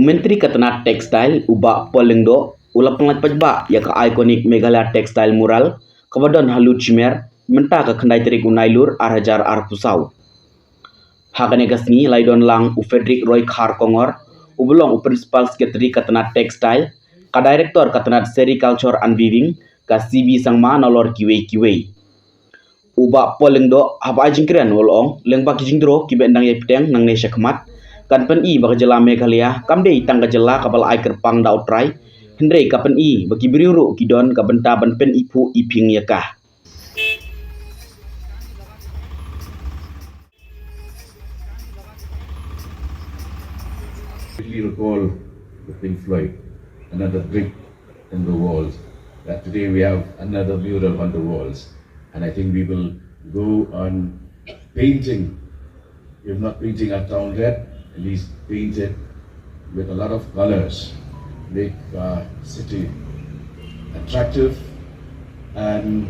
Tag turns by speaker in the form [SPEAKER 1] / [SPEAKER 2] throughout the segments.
[SPEAKER 1] Menteri Katanat Textile ubah Lyngdoh Pynlait Paidbah Iaka ikonik Meghalaya Textile Mural kabadon halu cimer menta ke kendai terik unailur arhajar arpusau. Hakane gasni laidon lang u Frederick Roy Khar Kongor ubelong u Principal Secretary Katanat Textile ka Director Katanat Sericulture and Weaving ka CB sangma nolor kiwe. Ubah Lyngdoh haba jingkren wolong lengbak jingdro kibe ndang yepteng nang nesha kemat kan pen i bagi jela Meghalaya kamdei tangga jela kabal ai kerpang da utrai hendrei ka pen i bagi beriuru kidon ka benta ban pen IPHUH yakah.
[SPEAKER 2] We recall the Pynlait, another brick in the walls. That today we have another mural on the walls, and I think we will go on painting. If not painting our town red, at least paint it with a lot of colors, make our city attractive and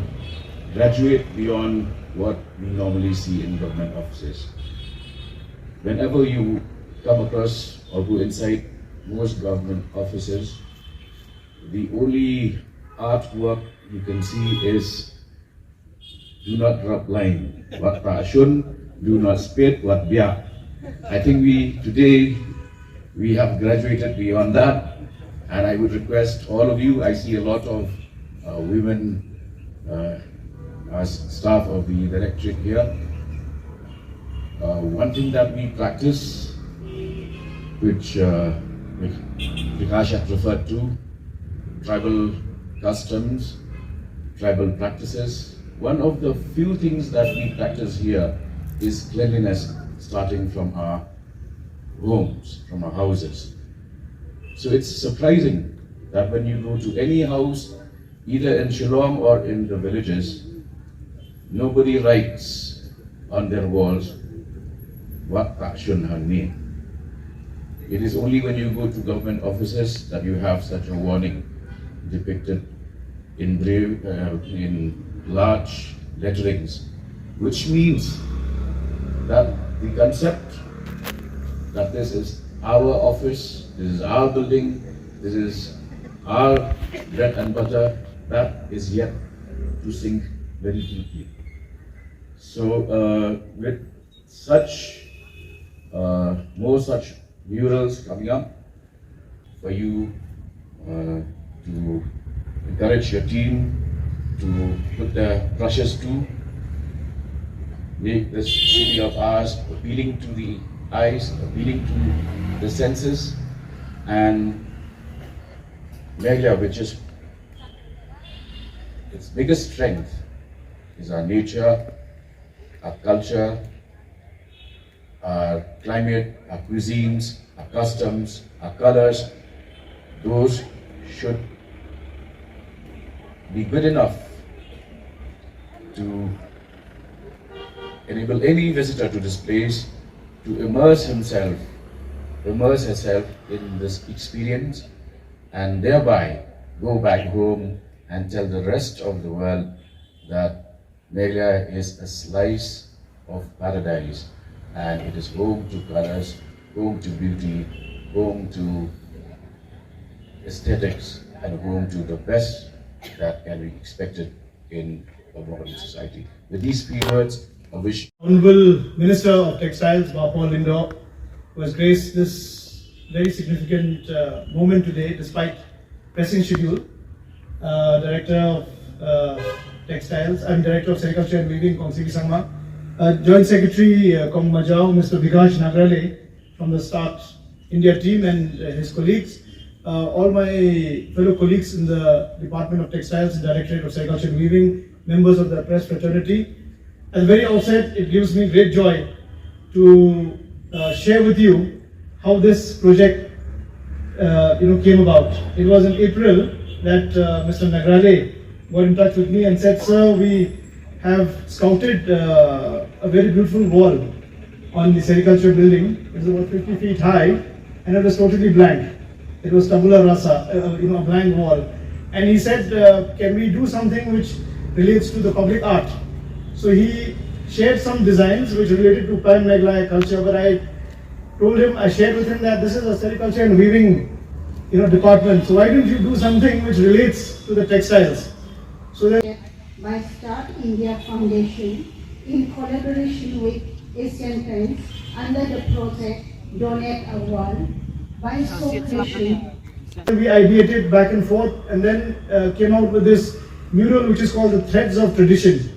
[SPEAKER 2] graduate beyond what we normally see in government offices. Whenever you come across or go inside most government offices, the only artwork you can see is do not drop line, wat ta'ashun, do not spit, wat biak. I think today we have graduated beyond that, and I would request all of you, I see a lot of women as staff of the directorate here. One thing that we practice, which Vikas had referred to, tribal customs, tribal practices. One of the few things that we practice here is cleanliness, starting from our homes, from our houses. So it's surprising that when you go to any house, either in Shillong or in the villages, nobody writes on their walls what action her name. It is only when you go to government offices that you have such a warning depicted in large letterings, which means that the concept that this is our office, this is our building, this is our bread and butter, that is yet to sink very deeply. So with more such murals coming up, for you to encourage your team to put their brushes to, make this city of ours appealing to the eyes, appealing to the senses, and Meghalaya, which is its biggest strength, is our nature, our culture, our climate, our cuisines, our customs, our colors. Those should be good enough to enable any visitor to this place to immerse herself in this experience, and thereby go back home and tell the rest of the world that Meghalaya is a slice of paradise, and it is home to colors, home to beauty, home to aesthetics, and home to the best that can be expected in a modern society. With these few words, I wish
[SPEAKER 3] Honorable Minister of Textiles, Lyngdoh, who has graced this very significant moment today, despite pressing schedule. Director of Textiles, I'm Director of Sericulture and Weaving, Kong Sangma. Joint Secretary Kong Majao, Mr. Vikas from the Start India team and his colleagues. All my fellow colleagues in the Department of Textiles and Directorate of Sericulture and Weaving, members of the press fraternity. At the very outset, it gives me great joy to share with you how this project came about. It was in April that Mr. Meghalaya got in touch with me and said, "Sir, we have scouted a very beautiful wall on the sericulture building. It's about 50 feet high and it was totally blank. It was tabula rasa, a blank wall." And he said, "Can we do something which relates to the public art?" So he shared some designs which related to Meghalaya culture, but I told him, I shared with him that this is a sericulture and weaving, department. So why don't you do something which relates to the textiles? So that
[SPEAKER 4] by Start India Foundation in collaboration with Asian Paints under the project Donate a Wall by co-creation.
[SPEAKER 3] we ideated back and forth and then came out with this mural which is called the Threads of Tradition.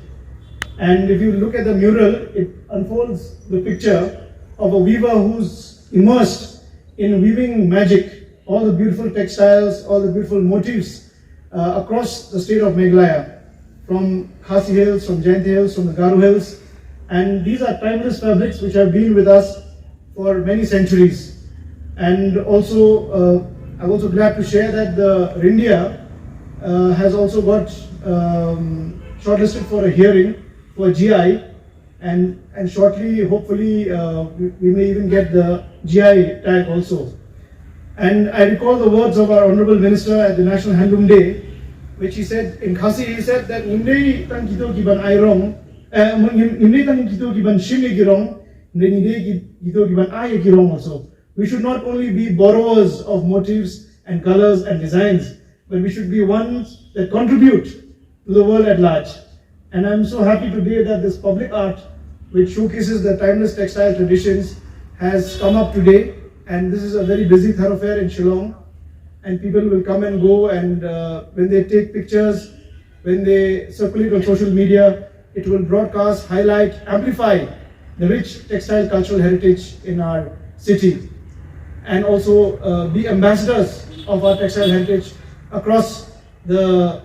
[SPEAKER 3] And if you look at the mural, it unfolds the picture of a weaver who's immersed in weaving magic, all the beautiful textiles, all the beautiful motifs across the state of Meghalaya, from Khasi Hills, from Jayanti Hills, from the Garu Hills. And these are timeless fabrics which have been with us for many centuries. And also, I'm also glad to share that the Rindia has also got shortlisted for a hearing for GI, and shortly, hopefully, we may even get the GI tag also. And I recall the words of our Honorable Minister at the National Handloom Day, which he said in Khasi, he said that Nimdei tang kito giban airong, Nimdei tang kito giban shimli girong, Nimdei kito giban ay girong also. We should not only be borrowers of motifs and colors and designs, but we should be ones that contribute to the world at large. And I'm so happy today that this public art, which showcases the timeless textile traditions, has come up today. And this is a very busy thoroughfare in Shillong. And people will come and go, and when they take pictures, when they circulate on social media, it will broadcast, highlight, amplify the rich textile cultural heritage in our city. And also be ambassadors of our textile heritage across the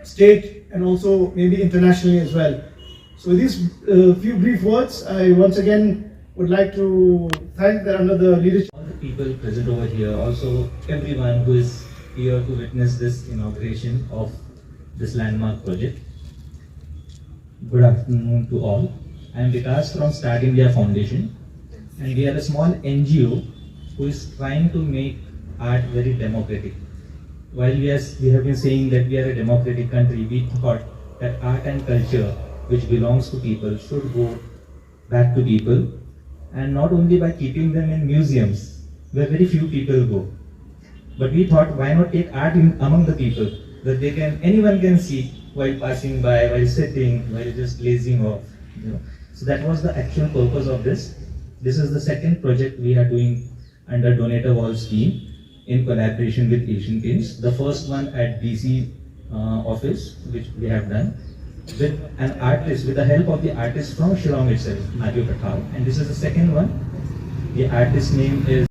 [SPEAKER 3] state and also maybe internationally as well. So with these few brief words, I once again would like to thank under the leadership.
[SPEAKER 5] All the people present over here, also everyone who is here to witness this inauguration of this landmark project. Good afternoon to all. I am Vikas from Start India Foundation, and we are a small NGO who is trying to make art very democratic. While we have been saying that we are a democratic country, we thought that art and culture, which belongs to people, should go back to people, and not only by keeping them in museums, where very few people go. But we thought, why not take art among the people, that anyone can see while passing by, while sitting, while just lazing off. So that was the actual purpose of this. This is the second project we are doing under Donate a Wall scheme in collaboration with Asian Paints. The first one at DC office, which we have done with an artist, with the help of the artist from Shillong itself, Matthew Patel. And this is the second one. The artist's name is